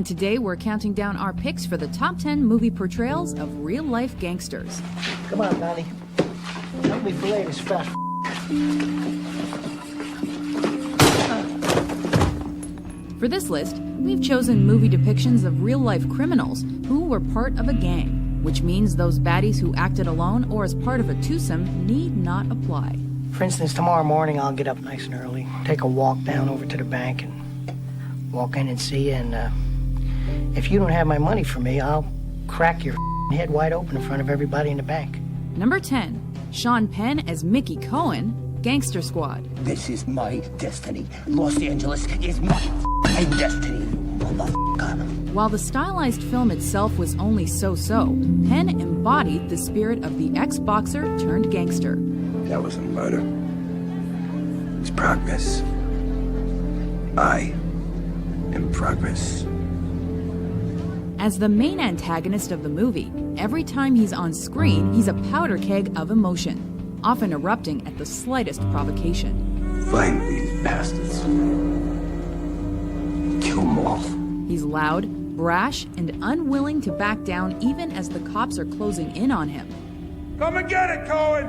And today we're counting down our picks for the top 10 movie portrayals of real-life gangsters. Come on, Donnie. Help me fillet this fat. For this list, we've chosen movie depictions of real-life criminals who were part of a gang, which means those baddies who acted alone or as part of a twosome need not apply. For instance, tomorrow morning I'll get up nice and early, take a walk down over to the bank and walk in and see you, and if you don't have my money for me, I'll crack your head wide open in front of everybody in the bank. Number 10, Sean Penn as Mickey Cohen, Gangster Squad. This is my destiny. Los Angeles is my destiny, motherfucker. While the stylized film itself was only so-so, Penn embodied the spirit of the ex-boxer turned gangster. That wasn't murder. It's progress. I am progress. As the main antagonist of the movie, every time he's on screen, he's a powder keg of emotion, often erupting at the slightest provocation. Find these bastards. Kill them all. He's loud, brash, and unwilling to back down even as the cops are closing in on him. Come and get it, Cohen!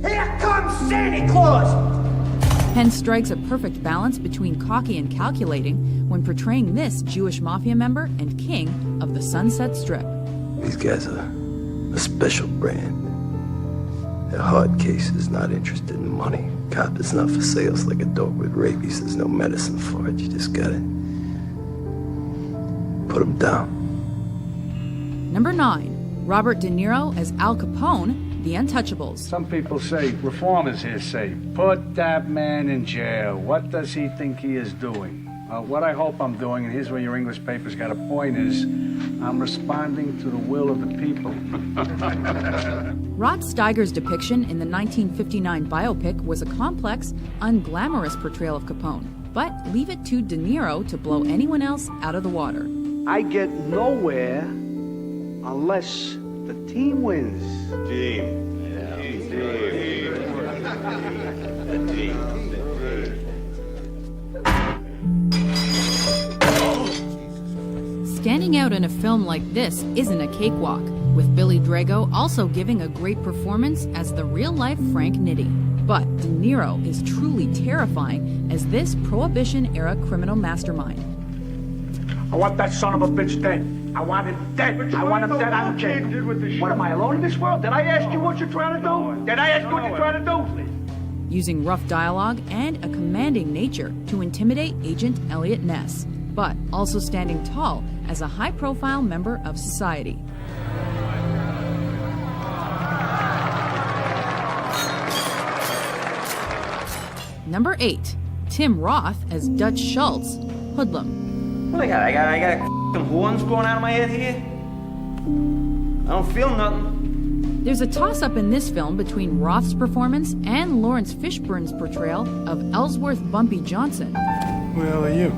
Here comes Santa Claus! Penn strikes a perfect balance between cocky and calculating when portraying this Jewish mafia member and king of the Sunset Strip. These guys are a special brand. Their hard case is not interested in money. Cop is not for sales like a dog with rabies. There's no medicine for it. You just gotta put them down. Number 9, Robert De Niro as Al Capone, The Untouchables. Some people say, reformers here say, put that man in jail. What does he think he is doing? What I hope I'm doing, and here's where your English paper's got a point, is I'm responding to the will of the people. Rod Steiger's depiction in the 1959 biopic was a complex, unglamorous portrayal of Capone, but leave it to De Niro to blow anyone else out of the water. I get nowhere unless the team wins. Standing out in a film like this isn't a cakewalk, with Billy Drago also giving a great performance as the real-life Frank Nitti. But De Niro is truly terrifying as this Prohibition-era criminal mastermind. I want that son of a bitch dead. I want him dead. I want him dead. I don't care. What, am I alone in this world? Did I ask you what you're trying to do? Did I ask you what you're trying to do? Using rough dialogue and a commanding nature to intimidate Agent Elliot Ness, but also standing tall as a high-profile member of society. Number 8, Tim Roth as Dutch Schultz, Hoodlum. What I got f***ing horns growing out of my head here? I don't feel nothing. There's a toss-up in this film between Roth's performance and Lawrence Fishburne's portrayal of Ellsworth Bumpy Johnson. Who the hell are you?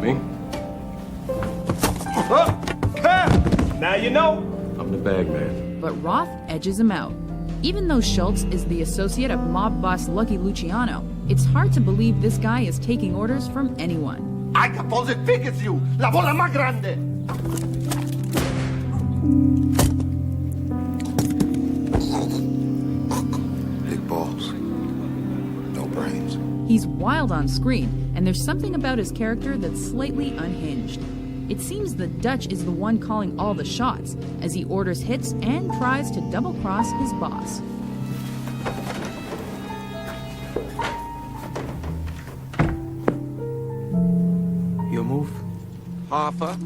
Me? Now you know. I'm the bag man. But Roth edges him out. Even though Schultz is the associate of mob boss Lucky Luciano, it's hard to believe this guy is taking orders from anyone. I suppose it figures you. La bola más grande. Big balls. No brains. He's wild on screen, and there's something about his character that's slightly unhinged. It seems the Dutch is the one calling all the shots, as he orders hits and tries to double-cross his boss. Your move? Hoffa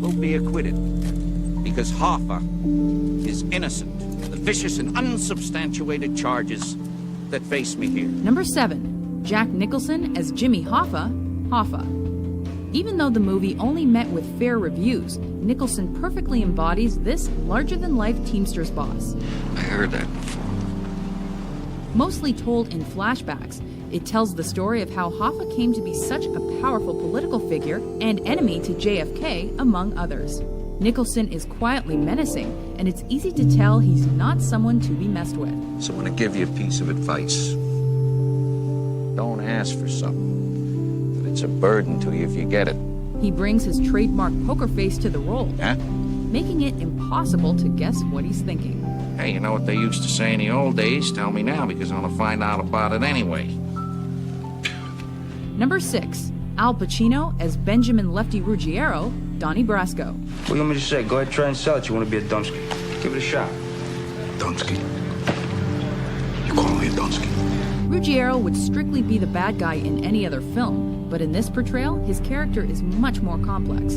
will be acquitted, because Hoffa is innocent of the vicious and unsubstantiated charges that face me here. Number 7, Jack Nicholson as Jimmy Hoffa, Hoffa. Even though the movie only met with fair reviews, Nicholson perfectly embodies this larger-than-life Teamsters boss. I heard that before. Mostly told in flashbacks, it tells the story of how Hoffa came to be such a powerful political figure and enemy to JFK, among others. Nicholson is quietly menacing, and it's easy to tell he's not someone to be messed with. So I want to give you a piece of advice. Don't ask for something. It's a burden to you if you get it. He brings his trademark poker face to the role, Huh? making it impossible to guess what he's thinking. Hey, you know what they used to say in the old days? Tell me now, because I want to find out about it anyway. Number 6, Al Pacino as Benjamin Lefty Ruggiero, Donnie Brasco. What do you want me to say? Go ahead, try and sell it. You want to be a Dunsky? Give it a shot. Dunsky? You call me a Dunsky? Ruggiero would strictly be the bad guy in any other film, but in this portrayal, his character is much more complex.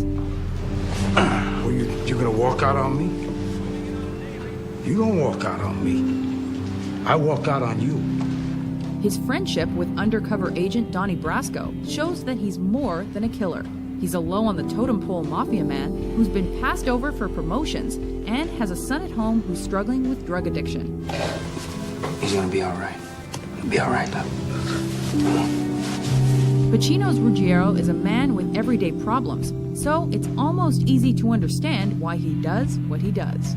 Well, you gonna walk out on me? You don't walk out on me. I walk out on you. His friendship with undercover agent Donnie Brasco shows that he's more than a killer. He's a low on the totem pole mafia man who's been passed over for promotions and has a son at home who's struggling with drug addiction. He's gonna be all right. He'll be all right, though. Pacino's Ruggiero is a man with everyday problems, so it's almost easy to understand why he does what he does.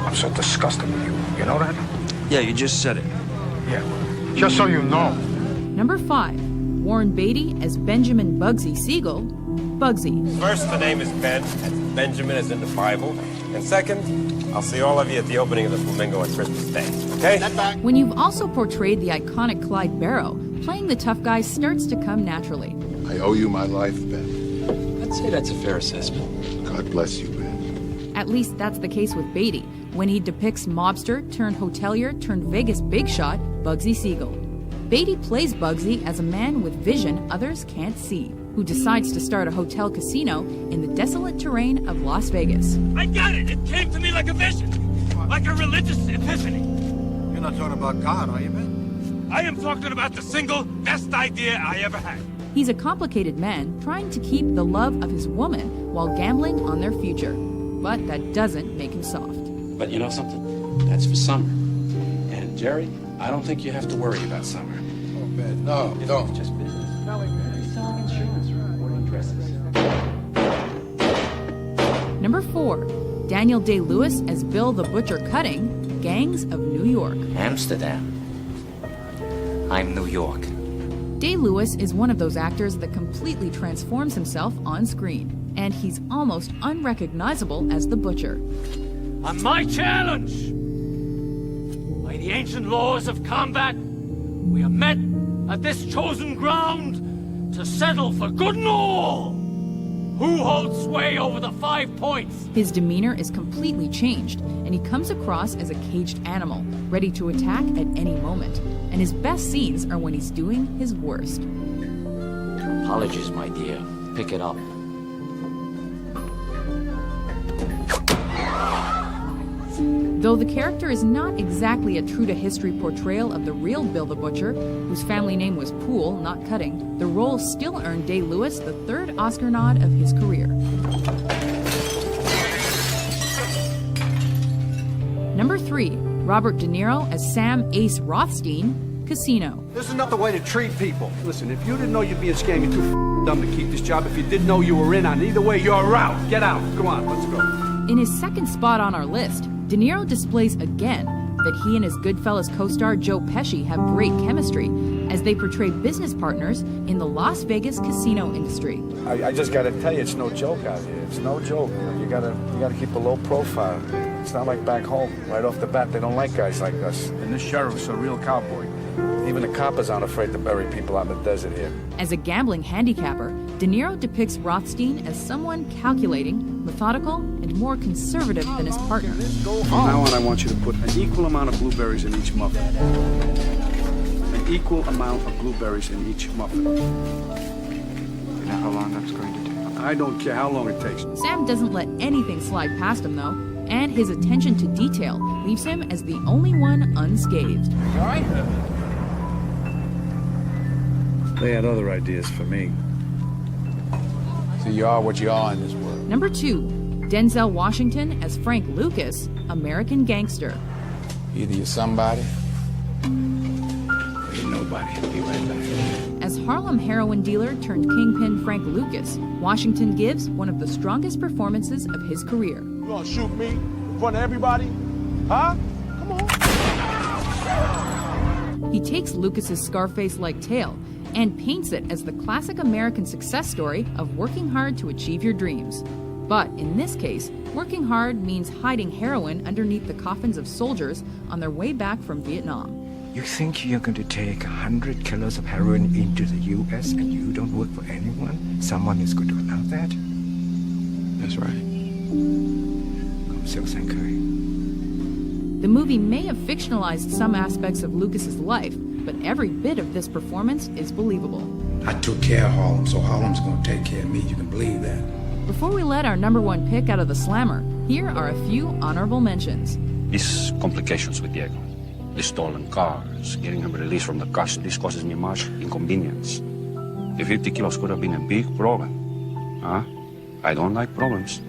I'm so disgusted with you. You know that? Yeah, you just said it. Yeah. Just so you know. Number 5, Warren Beatty as Benjamin Bugsy Siegel, Bugsy. First, the name is Ben, as Benjamin is in the Bible. And second, I'll see all of you at the opening of the Flamingo on Christmas Day, okay? When you've also portrayed the iconic Clyde Barrow, playing the tough guy starts to come naturally. I owe you my life, Ben. I'd say that's a fair assessment. God bless you, Ben. At least that's the case with Beatty, when he depicts mobster turned hotelier turned Vegas big shot, Bugsy Siegel. Beatty plays Bugsy as a man with vision others can't see, who decides to start a hotel casino in the desolate terrain of Las Vegas. I got it! It came to me like a vision! Like a religious epiphany! You're not talking about God, are you, Ben? I am talking about the single best idea I ever had. He's a complicated man trying to keep the love of his woman while gambling on their future. But that doesn't make him soft. But you know something? That's for summer. And Jerry, I don't think you have to worry about summer. Oh, Ben, no, don't. It's just business. He's selling insurance, reporting dresses. Number 4, Daniel Day-Lewis as Bill the Butcher Cutting, Gangs of New York. Amsterdam. I'm New York. Day-Lewis is one of those actors that completely transforms himself on screen, and he's almost unrecognizable as the Butcher. On my challenge, by the ancient laws of combat, we are met at this chosen ground to settle for good and all. Who holds sway over the 5 points? His demeanor is completely changed, and he comes across as a caged animal, ready to attack at any moment. And his best scenes are when he's doing his worst. Apologies, my dear. Pick it up. Though the character is not exactly a true-to-history portrayal of the real Bill the Butcher, whose family name was Poole, not Cutting, the role still earned Day-Lewis the 3rd Oscar nod of his career. Number 3, Robert De Niro as Sam Ace Rothstein, Casino. This is not the way to treat people. Listen, if you didn't know you'd be a scam, you're too dumb to keep this job. If you didn't know you were in on it, either way, you're out. Get out. Come on, let's go. In his second spot on our list, De Niro displays again that he and his Goodfellas co-star Joe Pesci have great chemistry as they portray business partners in the Las Vegas casino industry. I just gotta tell you, it's no joke out here. It's no joke. You gotta keep a low profile. It's not like back home. Right off the bat, they don't like guys like us. And this sheriff's a real cowboy. Even the coppers aren't afraid to bury people out in the desert here. As a gambling handicapper, De Niro depicts Rothstein as someone calculating, methodical, and more conservative than his partner. From now on, I want you to put an equal amount of blueberries in each muffin. An equal amount of blueberries in each muffin. You know how long that's going to take? I don't care how long it takes. Sam doesn't let anything slide past him, though, and his attention to detail leaves him as the only one unscathed. You all right? They had other ideas for me. So you are what you are in this world. Number 2, Denzel Washington as Frank Lucas, American Gangster. Either you're somebody, or you're nobody. I'll be right back. As Harlem heroin dealer turned kingpin Frank Lucas, Washington gives one of the strongest performances of his career. You gonna shoot me in front of everybody? Huh? Come on. He takes Lucas's Scarface-like tale and paints it as the classic American success story of working hard to achieve your dreams. But in this case, working hard means hiding heroin underneath the coffins of soldiers on their way back from Vietnam. You think you're going to take 100 kilos of heroin into the U.S. and you don't work for anyone? Someone is going to allow that? That's right. The movie may have fictionalized some aspects of Lucas's life, but every bit of this performance is believable. I took care of Harlem, so Harlem's gonna take care of me. You can believe that. Before we let our number one pick out of the slammer, here are a few honorable mentions. These complications with Diego, the stolen cars, getting him released from the custody, this causes me much inconvenience. The 50 kilos could have been a big problem. Huh? I don't like problems.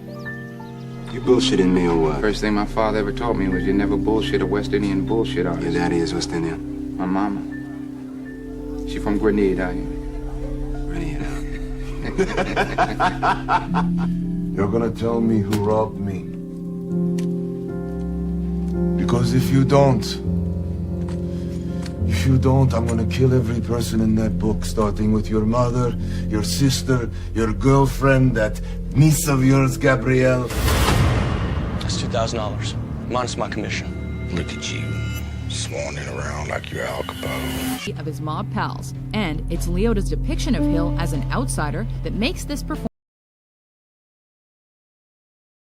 You bullshitting me or what? First thing my father ever taught me was you never bullshit a West Indian bullshit artist. Your daddy is West Indian? My mama. She from Grenada, are you? Grenada. You're gonna tell me who robbed me. Because if you don't, I'm gonna kill every person in that book, starting with your mother, your sister, your girlfriend, that niece of yours, Gabrielle. That's $2,000. Minus my commission. Look at you, swanning around like you're Al Capone. Of his mob pals, and it's Liotta's depiction of Hill as an outsider that makes this performance